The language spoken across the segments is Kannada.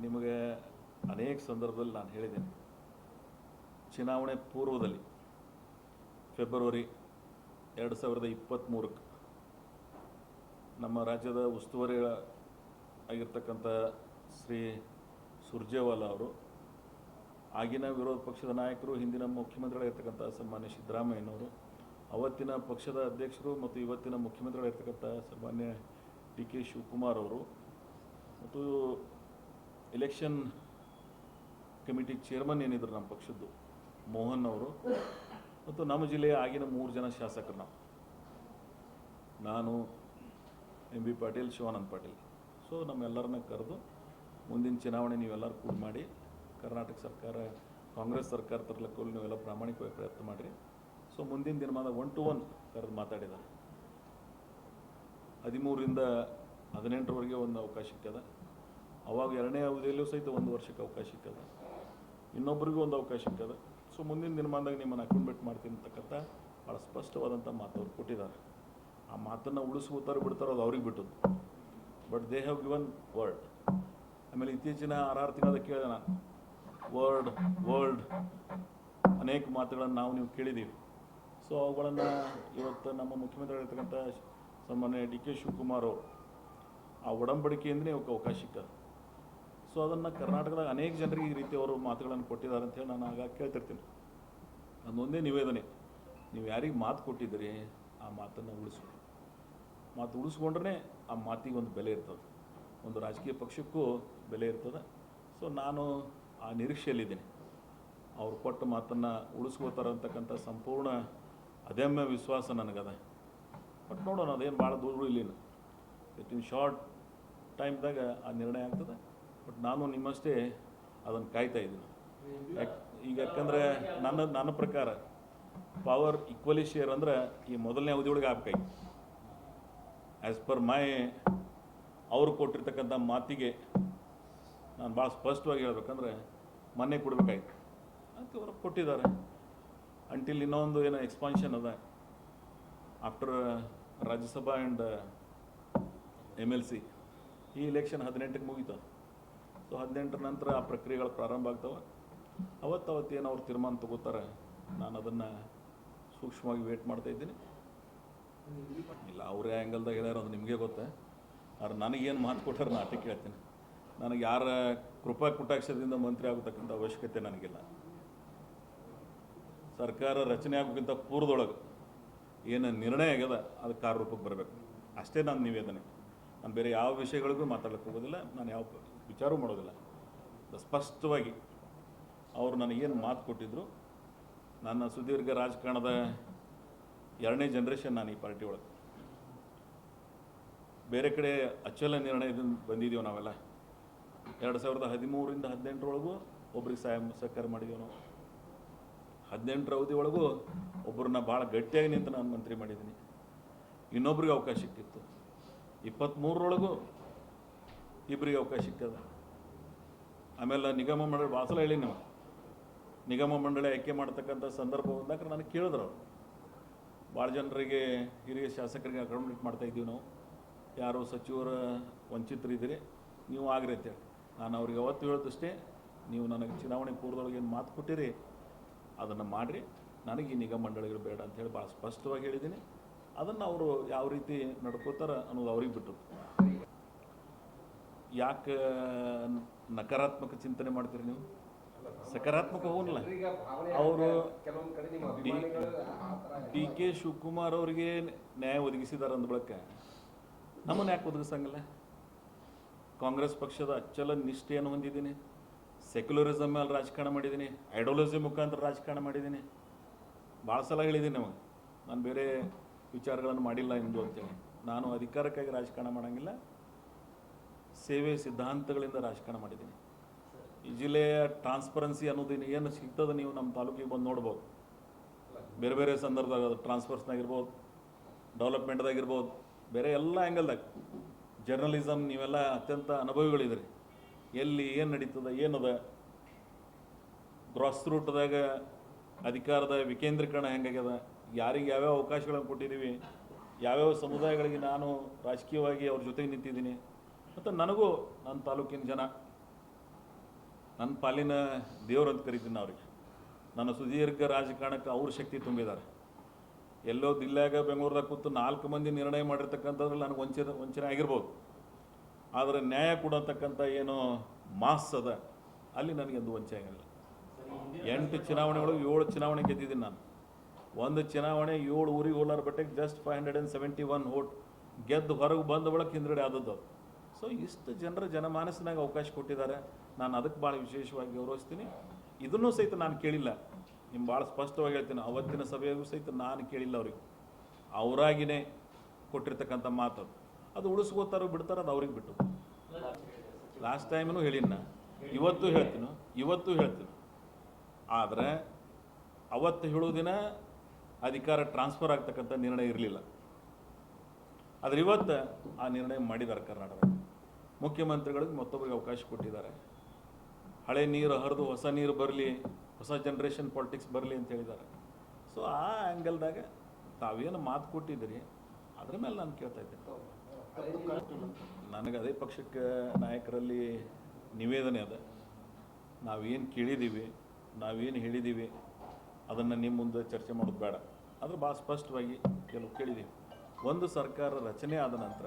ನಿಮಗೆ ಅನೇಕ ಸಂದರ್ಭದಲ್ಲಿ ನಾನು ಹೇಳಿದ್ದೇನೆ. ಚುನಾವಣೆ ಪೂರ್ವದಲ್ಲಿ ಫೆಬ್ರವರಿ 2023ಕ್ಕೆ ನಮ್ಮ ರಾಜ್ಯದ ಉಸ್ತುವಾರಿ ಆಗಿರ್ತಕ್ಕಂಥ ಶ್ರೀ ಸುರ್ಜೇವಾಲಾ ಅವರು, ಆಗಿನ ವಿರೋಧ ಪಕ್ಷದ ನಾಯಕರು, ಹಿಂದಿನ ಮುಖ್ಯಮಂತ್ರಿಗಳಿರ್ತಕ್ಕಂಥ ಸನ್ಮಾನ್ಯ ಸಿದ್ದರಾಮಯ್ಯನವರು, ಅವತ್ತಿನ ಪಕ್ಷದ ಅಧ್ಯಕ್ಷರು ಮತ್ತು ಇವತ್ತಿನ ಮುಖ್ಯಮಂತ್ರಿಗಳಿರ್ತಕ್ಕಂಥ ಸನ್ಮಾನ್ಯ ಡಿ.ಕೆ. ಶಿವಕುಮಾರ್ ಅವರು ಮತ್ತು ಎಲೆಕ್ಷನ್ ಕಮಿಟಿ ಚೇರ್ಮನ್ ಏನಿದ್ರು ನಮ್ಮ ಪಕ್ಷದ್ದು ಮೋಹನ್ ಅವರು ಮತ್ತು ನಮ್ಮ ಜಿಲ್ಲೆಯ ಆಗಿನ 3 ಜನ ಶಾಸಕರು, ನಾನು M B Patil, Shivanand Patil. So ನಮ್ಮೆಲ್ಲರನ್ನ ಕರೆದು ಮುಂದಿನ ಚುನಾವಣೆ ನೀವೆಲ್ಲರೂ ಕೂಡ ಮಾಡಿ ಕರ್ನಾಟಕ ಸರ್ಕಾರ, ಕಾಂಗ್ರೆಸ್ ಸರ್ಕಾರ ತರಲಿಕ್ಕೆ ನೀವೆಲ್ಲ ಪ್ರಾಮಾಣಿಕವಾಗಿ ಪ್ರಯತ್ನ ಮಾಡಿರಿ. ಸೊ ಮುಂದಿನ ದಿನಮಾನ 1 to 1 ಕರೆದು ಮಾತಾಡಿದ್ದಾರೆ. 13ರಿಂದ 18ರವರೆಗೆ ಒಂದು ಅವಕಾಶ ಸಿಕ್ಕದ. ಅವಾಗ 2ನೇ ಅವಧಿಯಲ್ಲೂ ಸಹಿತ 1 ವರ್ಷಕ್ಕೆ ಅವಕಾಶ ಸಿಕ್ಕದ, ಇನ್ನೊಬ್ಬರಿಗೂ ಒಂದು ಅವಕಾಶ ಸಿಕ್ಕದ. ಸೊ ಮುಂದಿನ ದಿನಮಾನದಾಗ ನಿಮ್ಮನ್ನು ಅಕೌಂಟ್ಮೆಂಟ್ ಮಾಡ್ತೀನಿ ಅಂತಕ್ಕಂಥ ಭಾಳ ಸ್ಪಷ್ಟವಾದಂಥ ಮಾತು ಅವ್ರು ಕೊಟ್ಟಿದ್ದಾರೆ. ಆ ಮಾತನ್ನು ಉಳಿಸ್ಕೋತಾರೋ ಬಿಡ್ತಾರೋ ಅದು ಅವ್ರಿಗೆ ಬಿಟ್ಟದ್ದು. But they have given word. ಆಮೇಲೆ ಇತ್ತೀಚಿನ 6 ತಿಂಗಳ ಕೇಳಿದೆ ನಾನು, ವರ್ಲ್ಡ್ ಅನೇಕ ಮಾತುಗಳನ್ನು ನೀವು ಕೇಳಿದ್ದೀವಿ. ಸೊ ಅವುಗಳನ್ನು ಇವತ್ತು ನಮ್ಮ ಮುಖ್ಯಮಂತ್ರಿಗಳಿರ್ತಕ್ಕಂಥ ಸನ್ಮಾನ್ಯ ಡಿ.ಕೆ. ಶಿವಕುಮಾರ್ ಅವರು ಆ ಒಡಂಬಡಿಕೆಯಿಂದಲೇ ಅವಕ್ಕೆ ಅವಕಾಶ ಸಿಕ್ಕದು. ಸೊ ಅದನ್ನು ಕರ್ನಾಟಕದಾಗ ಅನೇಕ ಜನರಿಗೆ ಈ ರೀತಿ ಅವರು ಮಾತುಗಳನ್ನು ಕೊಟ್ಟಿದ್ದಾರೆ ಅಂತೇಳಿ ನಾನು ಆಗ ಕೇಳ್ತಿರ್ತೀನಿ. ಅದೊಂದೇ ನಿವೇದನೆ, ನೀವು ಯಾರಿಗೆ ಮಾತು ಕೊಟ್ಟಿದ್ದೀರಿ ಆ ಮಾತನ್ನು ಉಳಿಸ್ಕೊಳ್ಳಿ. ಮಾತು ಉಳಿಸ್ಕೊಂಡ್ರೆ ಆ ಮಾತಿಗೆ ಒಂದು ಬೆಲೆ ಇರ್ತದೆ, ಒಂದು ರಾಜಕೀಯ ಪಕ್ಷಕ್ಕೂ ಬೆಲೆ ಇರ್ತದೆ. ಸೊ ನಾನು ಆ ನಿರೀಕ್ಷೆಯಲ್ಲಿದ್ದೀನಿ, ಅವ್ರು ಕೊಟ್ಟ ಮಾತನ್ನು ಉಳಿಸ್ಕೋತಾರೆ ಅಂತಕ್ಕಂಥ ಸಂಪೂರ್ಣ ಅದಮ್ಯ ವಿಶ್ವಾಸ ನನಗದ. ಬಟ್ ನೋಡೋಣ, ಅದೇನು ಭಾಳ ದೂರ ಇಲ್ಲಿನ ಇನ್ ಶಾರ್ಟ್ ಟೈಮ್ದಾಗ ಆ ನಿರ್ಣಯ ಆಗ್ತದೆ. ಬಟ್ ನಾನು ನಿಮ್ಮಷ್ಟೇ ಅದನ್ನು ಕಾಯ್ತಾ ಇದ್ದೀನಿ. ಈಗ ಯಾಕಂದರೆ ನನ್ನ ಪ್ರಕಾರ ಪವರ್ ಈಕ್ವಲಿ ಶೇರ್ ಅಂದ್ರೆ ಈ ಮೊದಲನೇ ಅವಧಿಯೊಳಗೆ ಆಗ್ಬೇಕಾಗಿ, ಆ್ಯಸ್ ಪರ್ ಮೈ ಅವರು ಕೊಟ್ಟಿರ್ತಕ್ಕಂಥ ಮಾತಿಗೆ ನಾನು ಭಾಳ ಸ್ಪಷ್ಟವಾಗಿ ಹೇಳ್ಬೇಕಂದ್ರೆ ಮೊನ್ನೆ ಕೊಡಬೇಕಾಯ್ತು, ಅದಕ್ಕೆ ಅವರು ಕೊಟ್ಟಿದ್ದಾರೆ. ಅಂಟಿಲ್ ಇನ್ನೊಂದು ಏನೋ ಎಕ್ಸ್ಪಾನ್ಷನ್ ಅದ ಆಫ್ಟರ್ ರಾಜ್ಯಸಭಾ ಆ್ಯಂಡ್ MLC. ಈ ಎಲೆಕ್ಷನ್ 18ಕ್ಕೆ ಮುಗೀತದೆ. ಸೊ 18ರ ನಂತರ ಆ ಪ್ರಕ್ರಿಯೆಗಳು ಪ್ರಾರಂಭ ಆಗ್ತವೆ. ಅವತ್ತೇನು ಅವ್ರು ತೀರ್ಮಾನ ತಗೋತಾರೆ, ನಾನು ಅದನ್ನು ಸೂಕ್ಷ್ಮವಾಗಿ ವೇಟ್ ಮಾಡ್ತಾ ಇದ್ದೀನಿ. ಇಲ್ಲ ಅವರೇ ಆ್ಯಂಗಲ್ದಾಗ ಹೇಳ್ಯಾರ ಅದು ನಿಮಗೆ ಗೊತ್ತೇ. ಆದ್ರೆ ನನಗೇನು ಮಾತು ಕೊಟ್ಟಾರೆ ನಾನು ಅಷ್ಟೇ ಕೇಳ್ತೀನಿ. ನನಗೆ ಯಾರ ಕೃಪಾ ಕಟಾಕ್ಷದಿಂದ ಮಂತ್ರಿ ಆಗತಕ್ಕಂಥ ಅವಶ್ಯಕತೆ ನನಗಿಲ್ಲ. ಸರ್ಕಾರ ರಚನೆ ಆಗೋಕ್ಕಿಂತ ಪೂರ್ವದೊಳಗೆ ಏನು ನಿರ್ಣಯ ಆಗ್ಯದ ಅದು ಕಾರ್ಯರೂಪಕ್ಕೆ ಬರಬೇಕು, ಅಷ್ಟೇ ನನ್ನ ನಿವೇದನೆ. ನಾನು ಬೇರೆ ಯಾವ ವಿಷಯಗಳಿಗೂ ಮಾತಾಡೋಕ್ಕೆ ಹೋಗೋದಿಲ್ಲ, ನಾನು ಯಾವ ವಿಚಾರವೂ ಮಾಡೋದಿಲ್ಲ. ಸ್ಪಷ್ಟವಾಗಿ ಅವರು ನನಗೇನು ಮಾತು ಕೊಟ್ಟಿದ್ದರು, ನನ್ನ ಸುದೀರ್ಘ ರಾಜಕಾರಣದ 2ನೇ ಜನರೇಷನ್ ನಾನು ಈ ಪಾರ್ಟಿ ಒಳಗೆ. ಬೇರೆ ಕಡೆ ಅಚಲ ನಿರ್ಣಯದಿಂದ ಬಂದಿದ್ದೀವಿ ನಾವೆಲ್ಲ. 2013ರಿಂದ 18ರೊಳಗೂ ಒಬ್ರಿಗೆ ಸಹಕಾರ ಮಾಡಿದ್ದೀವಿ ನಾವು. 18ರ ಅವಧಿ ಒಳಗೂ ಒಬ್ಬರನ್ನ ಭಾಳ ಗಟ್ಟಿಯಾಗಿ ನಿಂತು ನಾನು ಮಂತ್ರಿ ಮಾಡಿದ್ದೀನಿ. ಇನ್ನೊಬ್ರಿಗೆ ಅವಕಾಶ ಸಿಕ್ಕಿತ್ತು. 23ರೊಳಗೂ ಇಬ್ಬರಿಗೆ ಅವಕಾಶ ಸಿಕ್ಕದ. ಆಮೇಲೆ ನಿಗಮ ಮಂಡಳಿ ಭಾಳ ಸಲ ಹೇಳಿ, ನೀವು ನಿಗಮ ಮಂಡಳಿ ಆಯ್ಕೆ ಮಾಡ್ತಕ್ಕಂಥ ಸಂದರ್ಭ ಬಂದಾಗ ನನಗೆ ಕೇಳಿದ್ರು ಅವರು, ಭಾಳ ಜನರಿಗೆ ಹಿರಿಯ ಶಾಸಕರಿಗೆ ಅಕೌಂಟ್ಮೆಂಟ್ ಮಾಡ್ತಾಯಿದ್ದೀವಿ ನಾವು, ಯಾರು ಸಚಿವರ ವಂಚಿತರಿದ್ದೀರಿ, ನೀವು ಆಗ್ರಿ ಅಂತೇಳಿ. ನಾನು ಅವ್ರಿಗೆ ಅವತ್ತು ಹೇಳಿದಷ್ಟೇ, ನೀವು ನನಗೆ ಚುನಾವಣೆ ಪೂರ್ವದೊಳಗೆ ಏನು ಮಾತು ಕೊಟ್ಟಿರಿ ಅದನ್ನು ಮಾಡಿರಿ, ನನಗೆ ಈ ನಿಗಮ ಮಂಡಳಿಗಳು ಬೇಡ ಅಂಥೇಳಿ ಭಾಳ ಸ್ಪಷ್ಟವಾಗಿ ಹೇಳಿದ್ದೀನಿ. ಅದನ್ನು ಅವರು ಯಾವ ರೀತಿ ನಡ್ಕೋತಾರೆ ಅನ್ನೋದು ಅವ್ರಿಗೆ ಬಿಟ್ಟರು. ಯಾಕೆ ನಕಾರಾತ್ಮಕ ಚಿಂತನೆ ಮಾಡ್ತೀರಿ ನೀವು? ಸಕಾರಾತ್ಮಕ ಹೋಗಲ್ಲ. ಅವರು ಡಿ.ಕೆ. ಶಿವಕುಮಾರ್ ಅವರಿಗೆ ನ್ಯಾಯ ಒದಗಿಸಿದ್ದಾರೆ ಅಂದ ಬಳಿಕ ನಮ್ಮನ್ನು ಯಾಕೆ ಒದಗಿಸಂಗಿಲ್ಲ? ಕಾಂಗ್ರೆಸ್ ಪಕ್ಷದ ಅಚ್ಚಲ ನಿಷ್ಠೆಯನ್ನು ಹೊಂದಿದ್ದೀನಿ, ಸೆಕ್ಯುಲರಿಸಮ್ ಮೇಲೆ ರಾಜಕಾರಣ ಮಾಡಿದ್ದೀನಿ, ಐಡಿಯಾಲಜಿ ಮುಖಾಂತರ ರಾಜಕಾರಣ ಮಾಡಿದ್ದೀನಿ. ಭಾಳ ಸಲ ಹೇಳಿದ್ದೀನಿ ನಮಗೆ, ನಾನು ಬೇರೆ ವಿಚಾರಗಳನ್ನು ಮಾಡಿಲ್ಲ ಎಂದು ಅಂತೇಳಿ. ನಾನು ಅಧಿಕಾರಕ್ಕಾಗಿ ರಾಜಕಾರಣ ಮಾಡೋಂಗಿಲ್ಲ, ಸೇವೆ ಸಿದ್ಧಾಂತಗಳಿಂದ ರಾಜಕಾರಣ ಮಾಡಿದ್ದೀನಿ. ಈ ಜಿಲ್ಲೆಯ ಟ್ರಾನ್ಸ್ಪರೆನ್ಸಿ ಅನ್ನೋದು ಏನು ಸಿಗ್ತದೆ ನೀವು ನಮ್ಮ ತಾಲೂಕಿಗೆ ಬಂದು ನೋಡ್ಬೋದು. ಬೇರೆ ಬೇರೆ ಸಂದರ್ಭದಾಗ ಟ್ರಾನ್ಸ್ಫರ್ಸ್ನಾಗಿರ್ಬೋದು, ಡೆವಲಪ್ಮೆಂಟ್ದಾಗಿರ್ಬೋದು, ಬೇರೆ ಎಲ್ಲ ಆ್ಯಂಗಲ್ದಾಗ ಜರ್ನಲಿಸಮ್ ನೀವೆಲ್ಲ ಅತ್ಯಂತ ಅನುಭವಿಗಳಿದ್ರಿ. ಎಲ್ಲಿ ಏನು ನಡೀತದೆ, ಏನದ ಗ್ರಾಸ್ ರೂಟ್ದಾಗ ಅಧಿಕಾರದ ವಿಕೇಂದ್ರೀಕರಣ ಹೆಂಗಾಗ್ಯದ, ಯಾರಿಗೆ ಯಾವ್ಯಾವ ಅವಕಾಶಗಳನ್ನು ಕೊಟ್ಟಿದ್ದೀವಿ, ಯಾವ್ಯಾವ ಸಮುದಾಯಗಳಿಗೆ ನಾನು ರಾಜಕೀಯವಾಗಿ ಅವ್ರ ಜೊತೆಗೆ ನಿಂತಿದ್ದೀನಿ, ಮತ್ತು ನನಗೂ ನನ್ನ ತಾಲೂಕಿನ ಜನ ನನ್ನ ಪಾಲಿನ ದೇವ್ರು ಅಂತ ಕರಿತೀನಿ ಅವ್ರಿಗೆ. ನನ್ನ ಸುದೀರ್ಘ ರಾಜಕಾರಣಕ್ಕೆ ಅವ್ರ ಶಕ್ತಿ ತುಂಬಿದ್ದಾರೆ. ಎಲ್ಲೋ ದಿಲ್ಲಾಗ ಬೆಂಗಳೂರಾಗ ಕೂತು 4 ಮಂದಿ ನಿರ್ಣಯ ಮಾಡಿರ್ತಕ್ಕಂಥದ್ರಲ್ಲಿ ನನಗೆ ವಂಚನೆ ಆಗಿರ್ಬೋದು. ಆದರೆ ನ್ಯಾಯ ಕೊಡತಕ್ಕಂಥ ಏನು ಮಾಸ್ ಅದ ಅಲ್ಲಿ ನನಗೆಂದು ವಂಚನೆ ಆಗಿಲ್ಲ. 8 ಚುನಾವಣೆಗಳು 7 ಚುನಾವಣೆ ಗೆದ್ದಿದ್ದೀನಿ ನಾನು. ಒಂದು ಚುನಾವಣೆ 7 ಊರಿಗೆ ಹೋಲಾರ ಬಟ್ಟೆಗೆ ಜಸ್ಟ್ 571 ವೋಟ್ ಗೆದ್ದು ಹೊರಗೆ ಬಂದ ಬಳಕ ಹಿಂದ್ಗಡೆ ಆದದ್ದು ಅದು. ಸೊ ಇಷ್ಟು ಜನರ ಜನಮಾನಸ್ಸಿನಾಗ ಅವಕಾಶ ಕೊಟ್ಟಿದ್ದಾರೆ. ನಾನು ಅದಕ್ಕೆ ಭಾಳ ವಿಶೇಷವಾಗಿ ಗೌರವಿಸ್ತೀನಿ. ಇದನ್ನೂ ಸಹಿತ ನಾನು ಕೇಳಿಲ್ಲ. ನಿಮ್ಮ ಭಾಳ ಸ್ಪಷ್ಟವಾಗಿ ಹೇಳ್ತೀನಿ, ಅವತ್ತಿನ ಸಭೆಯಾಗೂ ಸಹಿತ ನಾನು ಕೇಳಿಲ್ಲ ಅವ್ರಿಗೆ. ಅವರಾಗಿಯೇ ಕೊಟ್ಟಿರ್ತಕ್ಕಂಥ ಮಾತು ಅದು ಉಳಿಸ್ಕೋತಾರೋ ಬಿಡ್ತಾರೋ ಅದು ಅವ್ರಿಗೆ ಬಿಟ್ಟು. ಲಾಸ್ಟ್ ಟೈಮೂ ಹೇಳಿನ, ಇವತ್ತು ಹೇಳ್ತೀನಿ. ಆದರೆ ಅವತ್ತು ಹೇಳೋದಿನ ಅಧಿಕಾರ ಟ್ರಾನ್ಸ್ಫರ್ ಆಗ್ತಕ್ಕಂಥ ನಿರ್ಣಯ ಇರಲಿಲ್ಲ. ಆದರೆ ಇವತ್ತು ಆ ನಿರ್ಣಯ ಮಾಡಿದ್ದಾರೆ. ಕರ್ನಾಟಕ ಮುಖ್ಯಮಂತ್ರಿಗಳಿಗೆ ಮತ್ತೊಬ್ಬರಿಗೆ ಅವಕಾಶ ಕೊಟ್ಟಿದ್ದಾರೆ. ಹಳೆ ನೀರು ಹರಿದು ಹೊಸ ನೀರು ಬರಲಿ, ಹೊಸ ಜನ್ರೇಷನ್ ಪಾಲಿಟಿಕ್ಸ್ ಬರಲಿ ಅಂತ ಹೇಳಿದ್ದಾರೆ. ಸೊ ಆ ಆ್ಯಂಗಲ್ದಾಗ ತಾವೇನು ಮಾತು ಕೊಟ್ಟಿದ್ದೀರಿ ಅದ್ರ ಮೇಲೆ ನಾನು ಕೇಳ್ತಾ ಇದ್ದೇನೆ. ನನಗೆ ಅದೇ ಪಕ್ಷಕ್ಕೆ ನಾಯಕರಲ್ಲಿ ನಿವೇದನೆ ಅದ. ನಾವೇನು ಕೇಳಿದ್ದೀವಿ, ನಾವೇನು ಹೇಳಿದ್ದೀವಿ ಅದನ್ನು ನಿಮ್ಮ ಮುಂದೆ ಚರ್ಚೆ ಮಾಡೋದು ಬೇಡ. ಆದರೆ ಭಾಳ ಸ್ಪಷ್ಟವಾಗಿ ಕೆಲವು ಕೇಳಿದ್ದೀವಿ. ಒಂದು ಸರ್ಕಾರ ರಚನೆ ಆದ ನಂತರ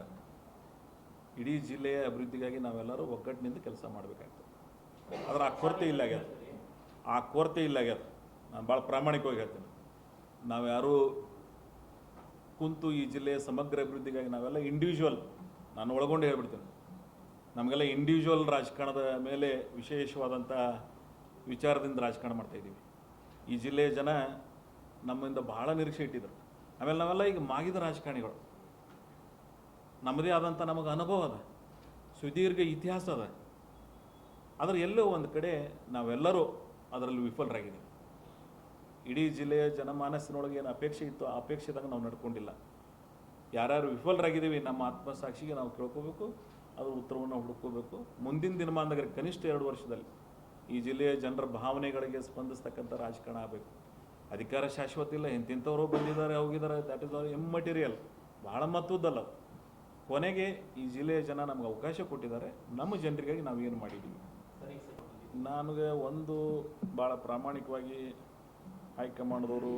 ಇಡೀ ಜಿಲ್ಲೆಯ ಅಭಿವೃದ್ಧಿಗಾಗಿ ನಾವೆಲ್ಲರೂ ಒಗ್ಗಟ್ಟಿನಿಂದ ಕೆಲಸ ಮಾಡಬೇಕಾಗ್ತದೆ. ಆದರೆ ಆ ಕೊರತೆ ಇಲ್ಲ ಆಗ್ಯದ. ನಾನು ಭಾಳ ಪ್ರಾಮಾಣಿಕವಾಗಿ ಹೇಳ್ತೀನಿ. ನಾವ್ಯಾರೂ ಕುಂತು ಈ ಜಿಲ್ಲೆಯ ಸಮಗ್ರ ಅಭಿವೃದ್ಧಿಗಾಗಿ ನಾವೆಲ್ಲ ಇಂಡಿವಿಜುವಲ್, ನಾನು ಒಳಗೊಂಡು ಹೇಳ್ಬಿಡ್ತೀನಿ, ನಮಗೆಲ್ಲ ಇಂಡಿವಿಜುವಲ್ ರಾಜಕಾರಣದ ಮೇಲೆ ವಿಶೇಷವಾದಂಥ ವಿಚಾರದಿಂದ ರಾಜಕಾರಣ ಮಾಡ್ತಾಯಿದ್ದೀವಿ. ಈ ಜಿಲ್ಲೆಯ ಜನ ನಮ್ಮಿಂದ ಭಾಳ ನಿರೀಕ್ಷೆ ಇಟ್ಟಿದ್ರು. ಆಮೇಲೆ ನಾವೆಲ್ಲ ಈಗ ಮಾಗಿದ ರಾಜಕಾರಣಿಗಳು, ನಮ್ಮದೇ ಆದಂಥ ನಮಗೆ ಅನುಭವ ಅದ, ಸುದೀರ್ಘ ಇತಿಹಾಸ ಅದ. ಆದರೆ ಎಲ್ಲೋ ಒಂದು ಕಡೆ ನಾವೆಲ್ಲರೂ ಅದರಲ್ಲಿ ವಿಫಲರಾಗಿದ್ದೀವಿ. ಇಡೀ ಜಿಲ್ಲೆಯ ಜನಮಾನಸ್ಸಿನೊಳಗೆ ಏನು ಅಪೇಕ್ಷೆ ಇತ್ತು ಆ ಅಪೇಕ್ಷೆದಾಗ ನಾವು ನಡ್ಕೊಂಡಿಲ್ಲ. ಯಾರ್ಯಾರು ವಿಫಲರಾಗಿದ್ದೀವಿ ನಮ್ಮ ಆತ್ಮಸಾಕ್ಷಿಗೆ ನಾವು ಕೇಳ್ಕೋಬೇಕು, ಅದ್ರ ಉತ್ತರವನ್ನು ಹುಡುಕೋಬೇಕು. ಮುಂದಿನ ದಿನಮಾನದಾಗ ಕನಿಷ್ಠ 2 ವರ್ಷದಲ್ಲಿ ಈ ಜಿಲ್ಲೆಯ ಜನರ ಭಾವನೆಗಳಿಗೆ ಸ್ಪಂದಿಸ್ತಕ್ಕಂಥ ರಾಜಕಾರಣ ಆಗಬೇಕು. ಅಧಿಕಾರ ಶಾಶ್ವತ ಇಲ್ಲ, ಇಂತಿಂಥವರು ಬಂದಿದ್ದಾರೆ ಹೋಗಿದ್ದಾರೆ, ದ್ಯಾಟ್ ಇಸ್ ಇಮ್ಮೆಟೀರಿಯಲ್, ಭಾಳ ಮಹತ್ವದ್ದಲ್ಲ. ಕೊನೆಗೆ ಈ ಜಿಲ್ಲೆಯ ಜನ ನಮ್ಗೆ ಅವಕಾಶ ಕೊಟ್ಟಿದ್ದಾರೆ. ನಮ್ಮ ಜನರಿಗಾಗಿ ನಾವು ಏನು ಮಾಡಿದ್ದೀವಿ. ನನಗೆ ಒಂದು ಭಾಳ ಪ್ರಾಮಾಣಿಕವಾಗಿ ಹೈಕಮಾಂಡ್ದವರು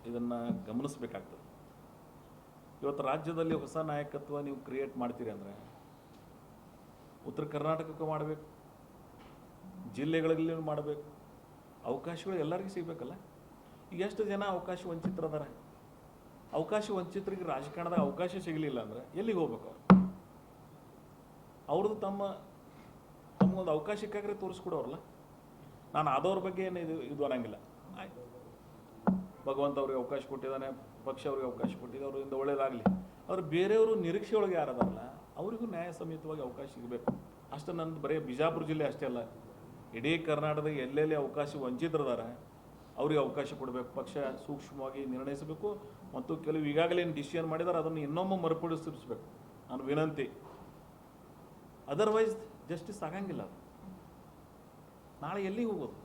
ಇದನ್ನು ಗಮನಿಸಬೇಕಾಗ್ತದೆ. ಇವತ್ತು ರಾಜ್ಯದಲ್ಲಿ ಹೊಸ ನಾಯಕತ್ವ ನೀವು ಕ್ರಿಯೇಟ್ ಮಾಡ್ತೀರಿ ಅಂದರೆ ಉತ್ತರ ಕರ್ನಾಟಕಕ್ಕೂ ಮಾಡಬೇಕು, ಜಿಲ್ಲೆಗಳಲ್ಲಿ ಮಾಡಬೇಕು. ಅವಕಾಶಗಳು ಎಲ್ಲರಿಗೂ ಸಿಗಬೇಕಲ್ಲ. ಈಗ ಎಷ್ಟು ಜನ ಅವಕಾಶ ವಂಚಿತರದಾರ? ಅವಕಾಶ ವಂಚಿತರಿಗೆ ರಾಜಕಾರಣದಾಗ ಅವಕಾಶ ಸಿಗಲಿಲ್ಲ ಅಂದರೆ ಎಲ್ಲಿಗೆ ಹೋಗ್ಬೇಕು? ಅವ್ರದ್ದು ತಮಗೊಂದು ಅವಕಾಶ ಸಿಕ್ಕಾಗ್ರೆ ತೋರಿಸ್ಕೊಡೋರಲ್ಲ. ನಾನು ಆದವ್ರ ಬಗ್ಗೆ ಏನು ಇದು ಅನ್ನಂಗಿಲ್ಲ. ಆಯ್ತು, ಭಗವಂತ ಅವ್ರಿಗೆ ಅವಕಾಶ ಕೊಟ್ಟಿದ್ದಾನೆ, ಪಕ್ಷ ಅವ್ರಿಗೆ ಅವಕಾಶ ಕೊಟ್ಟಿದೆ, ಅವರಿಂದ ಒಳ್ಳೇದಾಗಲಿ. ಆದರೆ ಬೇರೆಯವರು ನಿರೀಕ್ಷೆ ಒಳಗೆ ಯಾರದಾರಲ್ಲ ಅವರಿಗೂ ನ್ಯಾಯ ಸಮೇತವಾಗಿ ಅವಕಾಶ ಸಿಗಬೇಕು. ಅಷ್ಟು ನಂದು ಬರೀ ಬಿಜಾಪುರ ಜಿಲ್ಲೆ ಅಷ್ಟೇ ಅಲ್ಲ, ಇಡೀ ಕರ್ನಾಟಕದಾಗ ಎಲ್ಲೆಲ್ಲಿ ಅವಕಾಶ ವಂಚಿತರದಾರ ಅವ್ರಿಗೆ ಅವಕಾಶ ಕೊಡಬೇಕು. ಪಕ್ಷ ಸೂಕ್ಷ್ಮವಾಗಿ ನಿರ್ಣಯಿಸಬೇಕು ಮತ್ತು ಕೆಲವು ಈಗಾಗಲೇ ಏನು ಡಿಸಿಷನ್ ಮಾಡಿದಾರೆ ಅದನ್ನು ಇನ್ನೊಮ್ಮೆ ಮರುಪಡಿಸಬೇಕು ನಾನು ವಿನಂತಿ. ಅದರ್ವೈಸ್ ಜಸ್ಟಿಸ್ ಆಗಂಗಿಲ್ಲ. ಅದು ನಾಳೆ ಎಲ್ಲಿಗೆ ಹೋಗೋದು?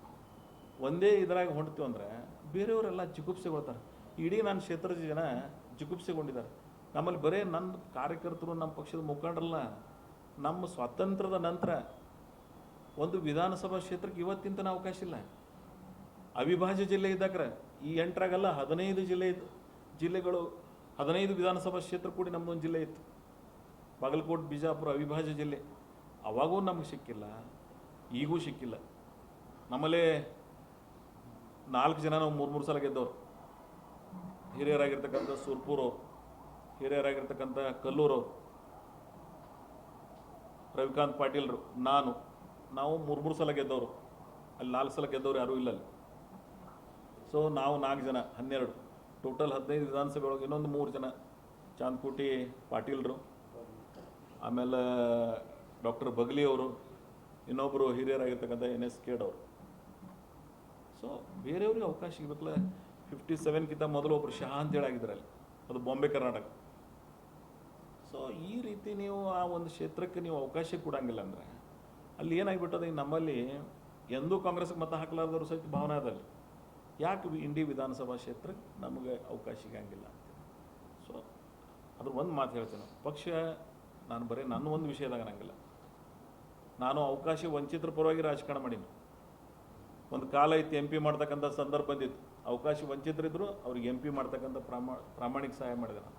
ಒಂದೇ ಇದರಾಗ ಹೊಂಡ್ತೀವಿ ಅಂದರೆ ಬೇರೆಯವರೆಲ್ಲ ಜಿಗುಪ್ಸೆಗೊಳ್ತಾರೆ. ಇಡೀ ನನ್ನ ಕ್ಷೇತ್ರದ ಜನ ಜಿಗುಪ್ಸೆಗೊಂಡಿದ್ದಾರೆ. ನಮ್ಮಲ್ಲಿ ಬರೀ ನನ್ನ ಕಾರ್ಯಕರ್ತರು, ನಮ್ಮ ಪಕ್ಷದ ಮುಖಂಡರಲ್ಲ, ನಮ್ಮ ಸ್ವಾತಂತ್ರ್ಯದ ನಂತರ ಒಂದು ವಿಧಾನಸಭಾ ಕ್ಷೇತ್ರಕ್ಕೆ ಇವತ್ತಿಂತನ ಅವಕಾಶ ಇಲ್ಲ. ಅವಿಭಾಜ್ಯ ಜಿಲ್ಲೆ ಇದ್ದಾಕ್ರೆ ಈ 8ರಾಗಲ್ಲ 15 ಜಿಲ್ಲೆಗಳು 15 ವಿಧಾನಸಭಾ ಕ್ಷೇತ್ರ ಕೂಡಿ ನಮ್ಮದೊಂದು ಜಿಲ್ಲೆ ಇತ್ತು. ಬಾಗಲಕೋಟೆ, ಬಿಜಾಪುರ ಅವಿಭಾಜ್ಯ ಜಿಲ್ಲೆ. ಅವಾಗೂ ನಮಗೆ ಸಿಕ್ಕಿಲ್ಲ, ಈಗೂ ಸಿಕ್ಕಿಲ್ಲ. ನಮ್ಮಲ್ಲೇ 4 ಜನ ನಾವು 3 ಸಲ ಗೆದ್ದವರು. ಹಿರಿಯರಾಗಿರ್ತಕ್ಕಂಥ ಸುರ್ಪುರು, ಹಿರಿಯರಾಗಿರ್ತಕ್ಕಂಥ ಕಲ್ಲೂರು, ರವಿಕಾಂತ್ ಪಾಟೀಲ್ರು, ನಾವು 3 ಸಲ ಗೆದ್ದವರು. ಅಲ್ಲಿ 4 ಸಲ ಗೆದ್ದವ್ರು ಯಾರೂ ಇಲ್ಲ ಅಲ್ಲಿ. ಸೊ ನಾವು 4 ಜನ 12 ಟೋಟಲ್ 15 ವಿಧಾನಸಭೆ ಒಳಗೆ. ಇನ್ನೊಂದು 3 ಜನ ಚಾಂದ್ಕೋಟಿ ಪಾಟೀಲ್ರು, ಆಮೇಲೆ ಡಾಕ್ಟರ್ ಬಗ್ಲಿ ಅವರು, ಇನ್ನೊಬ್ಬರು ಹಿರಿಯರಾಗಿರ್ತಕ್ಕಂಥ NS ಕೇಡವರು. ಸೊ ಬೇರೆಯವ್ರಿಗೆ ಅವಕಾಶ ಸಿಗಬೇಕಲ್ಲ. 57ಕ್ಕಿಂತ ಮೊದಲು ಒಬ್ಬರು ಶಹಾ ಅಂತೇಳಿ ಆಗಿದ್ದಾರೆ ಅಲ್ಲಿ, ಅದು ಬಾಂಬೆ ಕರ್ನಾಟಕ. ಸೊ ಈ ರೀತಿ ನೀವು ಆ ಒಂದು ಕ್ಷೇತ್ರಕ್ಕೆ ನೀವು ಅವಕಾಶ ಕೊಡಂಗಿಲ್ಲ ಅಂದರೆ ಅಲ್ಲಿ ಏನಾಗಿಬಿಟ್ಟದ. ಈಗ ನಮ್ಮಲ್ಲಿ ಎಂದೂ ಕಾಂಗ್ರೆಸ್ಗೆ ಮತ ಹಾಕಲಾರ್ದವ್ರು ಸಹಿತ ಭಾವನೆ ಅದಲ್ಲಿ ಯಾಕೆ ಇಂಡಿ ವಿಧಾನಸಭಾ ಕ್ಷೇತ್ರಕ್ಕೆ ನಮಗೆ ಅವಕಾಶ ಸಿಗಂಗಿಲ್ಲ ಅಂತ. ಸೊ ಅದ್ರ ಒಂದು ಮಾತು ಹೇಳ್ತೇನೆ, ಪಕ್ಷ ನಾನು ಬರೀ ನನ್ನ ಒಂದು ವಿಷಯದಾಗ ಅನ್ನಂಗಿಲ್ಲ. ನಾನು ಅವಕಾಶ ವಂಚಿತರ ಪರವಾಗಿ ರಾಜಕಾರಣ ಮಾಡೀನಿ. ಒಂದು ಕಾಲ ಇತ್ತು ಎಂ ಪಿ ಮಾಡ್ತಕ್ಕಂಥ ಸಂದರ್ಭ ಬಂದಿತ್ತು, ಅವಕಾಶ ವಂಚಿತರಿದ್ರು ಅವ್ರಿಗೆ ಎಂ ಪಿ ಮಾಡ್ತಕ್ಕಂಥ ಪ್ರಾಮಾಣಿಕ ಸಹಾಯ ಮಾಡಿದೆ ನಾನು.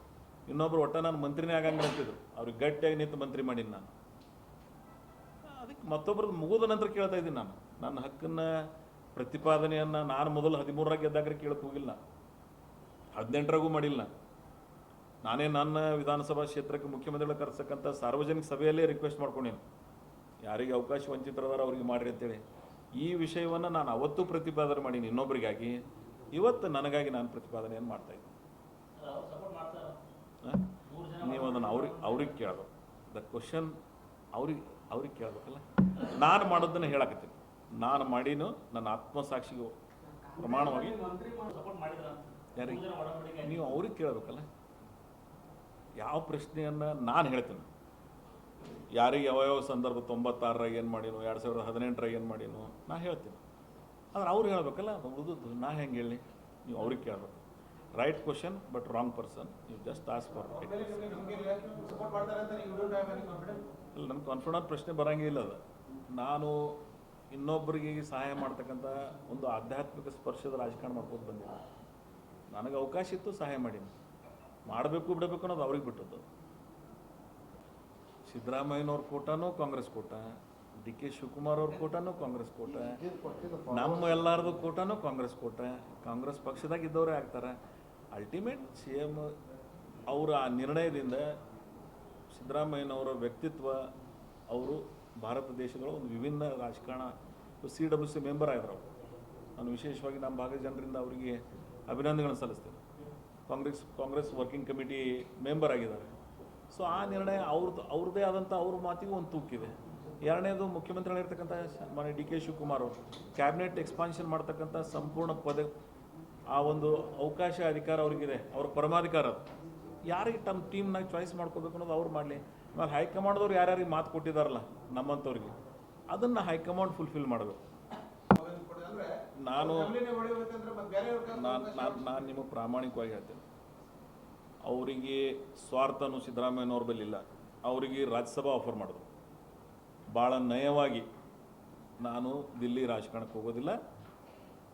ಇನ್ನೊಬ್ರು ಒಟ್ಟ ನಾನು ಮಂತ್ರಿನೇ ಆಗಂಗೆ ಅಂತಿದ್ರು, ಅವ್ರಿಗೆ ಗಟ್ಟಿಯಾಗಿ ನಿಂತು ಮಂತ್ರಿ ಮಾಡೀನಿ ನಾನು. ಅದಕ್ಕೆ ಮತ್ತೊಬ್ರದ್ದು ಮುಗಿದ ನಂತರ ಕೇಳ್ತಾ ಇದ್ದೀನಿ ನಾನು. ನನ್ನ ಹಕ್ಕನ್ನು ಪ್ರತಿಪಾದನೆಯನ್ನು ನಾನು ಮೊದಲು 13ರಾಗ ಗೆದ್ದಾಗ ಕೇಳಕ್ಕೆ ಹೋಗಿಲ್ಲ, 18ರಾಗೂ ಮಾಡಿಲ್ಲ. ನಾನೇ ನನ್ನ ವಿಧಾನಸಭಾ ಕ್ಷೇತ್ರಕ್ಕೆ ಮುಖ್ಯಮಂತ್ರಿಗಳ ಕರೆಸಕ್ಕಂಥ ಸಾರ್ವಜನಿಕ ಸಭೆಯಲ್ಲೇ ರಿಕ್ವೆಸ್ಟ್ ಮಾಡ್ಕೊಂಡೇನು, ಯಾರಿಗೆ ಅವಕಾಶ ವಂಚಿತರದಾರ ಅವ್ರಿಗೆ ಮಾಡಿರಿ ಅಂತೇಳಿ. ಈ ವಿಷಯವನ್ನು ನಾನು ಅವತ್ತೂ ಪ್ರತಿಪಾದನೆ ಮಾಡೀನಿ ಇನ್ನೊಬ್ಬರಿಗಾಗಿ, ಇವತ್ತು ನನಗಾಗಿ ನಾನು ಪ್ರತಿಪಾದನೆಯನ್ನು ಮಾಡ್ತಾಯಿದ್ದೀನಿ. ನೀವು ಅದನ್ನು ಅವ್ರಿಗೆ ಕೇಳಬೇಕು. ದ ಕ್ವಶನ್ ಅವ್ರಿಗೆ ಕೇಳಬೇಕಲ್ಲ. ನಾನು ಮಾಡೋದನ್ನು ಹೇಳಕತ್ತೀನಿ, ನಾನು ಮಾಡೀನು ನನ್ನ ಆತ್ಮಸಾಕ್ಷಿಗೆ ಪ್ರಮಾಣವಾಗಿ. ಯಾರಿಗೆ ನೀವು ಅವ್ರಿಗೆ ಕೇಳಬೇಕಲ್ಲ. ಯಾವ ಪ್ರಶ್ನೆಯನ್ನು ನಾನು ಹೇಳ್ತೀನಿ, ಯಾರಿಗೆ ಯಾವ ಸಂದರ್ಭ 96ರಾಗ ಏನು ಮಾಡೀನು, 2018ರಾಗ ಏನು ಮಾಡೀನು ನಾ ಹೇಳ್ತೀನಿ. ಆದ್ರೆ ಅವ್ರು ಹೇಳ್ಬೇಕಲ್ಲ, ಉಳಿದದ್ದು ನಾ ಹೆಂಗೆ ಹೇಳಿ. ನೀವು ಅವ್ರಿಗೆ ಕೇಳಬೇಕು. Right question but wrong person. ನೀವು ಜಸ್ಟ್ ಆಸ್ಕ್ ಫಾರ್ ರೈಟ್. ಇಲ್ಲ, ನನ್ನ ಕಾನ್ಫಿಡೆಂಟ್ ಪ್ರಶ್ನೆ ಬರೋಂಗಿಲ್ಲ. ಅದು ನಾನು ಇನ್ನೊಬ್ಬರಿಗೆ ಸಹಾಯ ಮಾಡ್ತಕ್ಕಂಥ ಒಂದು ಆಧ್ಯಾತ್ಮಿಕ ಸ್ಪರ್ಶದ ರಾಜಕಾರಣ ಮಾಡ್ಕೊಂಡು ಬಂದಿಲ್ಲ. ನನಗೆ ಅವಕಾಶ ಇತ್ತು, ಸಹಾಯ ಮಾಡೀನಿ. ಮಾಡಬೇಕು ಬಿಡಬೇಕು ಅನ್ನೋದು ಅವ್ರಿಗೆ ಬಿಟ್ಟದ್ದು. ಸಿದ್ದರಾಮಯ್ಯನವ್ರ ಕೋಟಾನೂ ಕಾಂಗ್ರೆಸ್ ಕೋಟ, ಡಿ ಕೆ ಶಿವಕುಮಾರ್ ಅವ್ರ ಕೋಟಾನೂ ಕಾಂಗ್ರೆಸ್ ಕೋಟ, ನಮ್ಮ ಎಲ್ಲರದು ಕೋಟಾನೂ ಕಾಂಗ್ರೆಸ್ ಕೋಟ. ಕಾಂಗ್ರೆಸ್ ಪಕ್ಷದಾಗ ಇದ್ದವರೇ ಆಗ್ತಾರೆ. ಅಲ್ಟಿಮೇಟ್ CM ಅವರ ಆ ನಿರ್ಣಯದಿಂದ ಸಿದ್ದರಾಮಯ್ಯನವರ ವ್ಯಕ್ತಿತ್ವ, ಅವರು ಭಾರತ ದೇಶಗಳ ಒಂದು ವಿಭಿನ್ನ ರಾಜಕಾರಣ CWC ಮೆಂಬರ್ ಆಗಿದ್ರು. ನಾನು ವಿಶೇಷವಾಗಿ ನಮ್ಮ ಭಾಗದ ಜನರಿಂದ ಅವರಿಗೆ ಅಭಿನಂದನೆಗಳನ್ನು ಸಲ್ಲಿಸ್ತೇನೆ. ಕಾಂಗ್ರೆಸ್ ವರ್ಕಿಂಗ್ ಕಮಿಟಿ ಮೆಂಬರ್ ಆಗಿದ್ದಾರೆ. ಸೊ ಆ ನಿರ್ಣಯ ಅವ್ರದ್ದೇ ಆದಂಥ ಅವ್ರ ಮಾತಿಗೂ ಒಂದು ತೂಕಿದೆ. ಎರಡನೇದು ಮುಖ್ಯಮಂತ್ರಿಗಳಿರ್ತಕ್ಕಂಥ ಮಾನ್ಯ ಡಿ ಕೆ ಶಿವಕುಮಾರ್ ಅವರು ಕ್ಯಾಬಿನೆಟ್ ಎಕ್ಸ್ಪಾನ್ಷನ್ ಮಾಡ್ತಕ್ಕಂಥ ಸಂಪೂರ್ಣ ಆ ಒಂದು ಅವಕಾಶ ಅಧಿಕಾರ ಅವ್ರಿಗಿದೆ, ಅವ್ರ ಪರಮಾಧಿಕಾರ. ಅದು ಯಾರಿಗೆ ತಮ್ಮ ಟೀಮ್ನಾಗ ಚಾಯ್ಸ್ ಮಾಡ್ಕೋಬೇಕು ಅನ್ನೋದು ಅವ್ರು ಮಾಡಲಿ. ಆಮೇಲೆ ಹೈಕಮಾಂಡ್ದವ್ರು ಯಾರ್ಯಾರಿಗೆ ಮಾತು ಕೊಟ್ಟಿದ್ದಾರಲ್ಲ ನಮ್ಮಂಥವ್ರಿಗೆ, ಅದನ್ನು ಹೈಕಮಾಂಡ್ ಫುಲ್ಫಿಲ್ ಮಾಡಬೇಕು. ನಾನು ನಿಮಗೆ ಪ್ರಾಮಾಣಿಕವಾಗಿ ಹೇಳ್ತೇನೆ, ಅವರಿಗೆ ಸ್ವಾರ್ಥನೂ ಸಿದ್ದರಾಮಯ್ಯನವ್ರ ಬಳಿ ಇಲ್ಲ. ಅವರಿಗೆ ರಾಜ್ಯಸಭಾ ಆಫರ್ ಮಾಡಿದ್ರು. ಭಾಳ ನಯವಾಗಿ, ನಾನು ದಿಲ್ಲಿ ರಾಜಕಾರಣಕ್ಕೆ ಹೋಗೋದಿಲ್ಲ,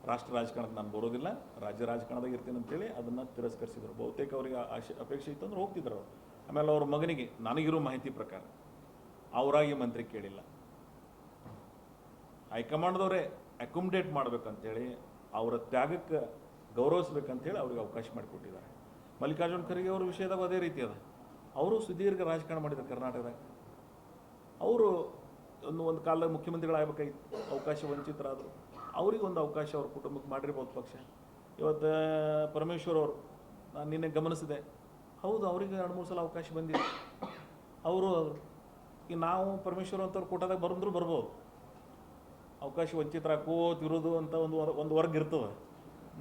ರಾಷ್ಟ್ರ ರಾಜಕಾರಣಕ್ಕೆ ನಾನು ಬರೋದಿಲ್ಲ, ರಾಜ್ಯ ರಾಜಕಾರಣದಾಗ ಇರ್ತೀನಿ ಅಂತೇಳಿ ಅದನ್ನು ತಿರಸ್ಕರಿಸಿದರು. ಬಹುತೇಕ ಅವರಿಗೆ ಅಪೇಕ್ಷೆ ಇತ್ತು ಅಂದ್ರೆ ಹೋಗ್ತಿದ್ರು ಅವರು. ಆಮೇಲೆ ಅವ್ರ ಮಗನಿಗೆ ನನಗಿರೋ ಮಾಹಿತಿ ಪ್ರಕಾರ ಅವರಾಗಿ ಮಂತ್ರಿ ಕೇಳಿಲ್ಲ, ಹೈಕಮಾಂಡ್ದವರೇ ಅಕೊಮಡೇಟ್ ಮಾಡ್ಬೇಕಂತೇಳಿ, ಅವರ ತ್ಯಾಗಕ್ಕೆ ಗೌರವಿಸ್ಬೇಕಂತೇಳಿ ಅವ್ರಿಗೆ ಅವಕಾಶ ಮಾಡಿಕೊಟ್ಟಿದ್ದಾರೆ. ಮಲ್ಲಿಕಾರ್ಜುನ ಖರ್ಗೆ ಅವ್ರ ವಿಷಯದಾಗ ಅದೇ ರೀತಿ ಅದ. ಅವರು ಸುದೀರ್ಘ ರಾಜಕಾರಣ ಮಾಡಿದ್ದಾರೆ ಕರ್ನಾಟಕದಾಗ. ಅವರು ಒಂದು ಕಾಲದಾಗ ಮುಖ್ಯಮಂತ್ರಿಗಳಾಗಬೇಕಾಗಿತ್ತು, ಅವಕಾಶ ವಂಚಿತರಾದರು. ಅವ್ರಿಗೊಂದು ಅವಕಾಶ ಅವ್ರ ಕುಟುಂಬಕ್ಕೆ ಮಾಡಿರ್ಬೋದು ಪಕ್ಷ. ಇವತ್ತು ಪರಮೇಶ್ವರ್ ಅವರು ನಾನು ನಿನ್ನೆ ಗಮನಿಸಿದೆ, ಹೌದು ಅವರಿಗೆ 2-3 ಸಲ ಅವಕಾಶ ಬಂದಿದೆ. ಅವರು ಈಗ ನಾವು ಪರಮೇಶ್ವರ್ ಅಂತವ್ರು ಕೋಟಾದಾಗ ಬಂದರೂ ಬರ್ಬೋದು, ಅವಕಾಶ ವಂಚಿತರಾಕೋತಿರೋದು ಅಂತ ಒಂದು ವರ್ಗ ಇರ್ತದೆ.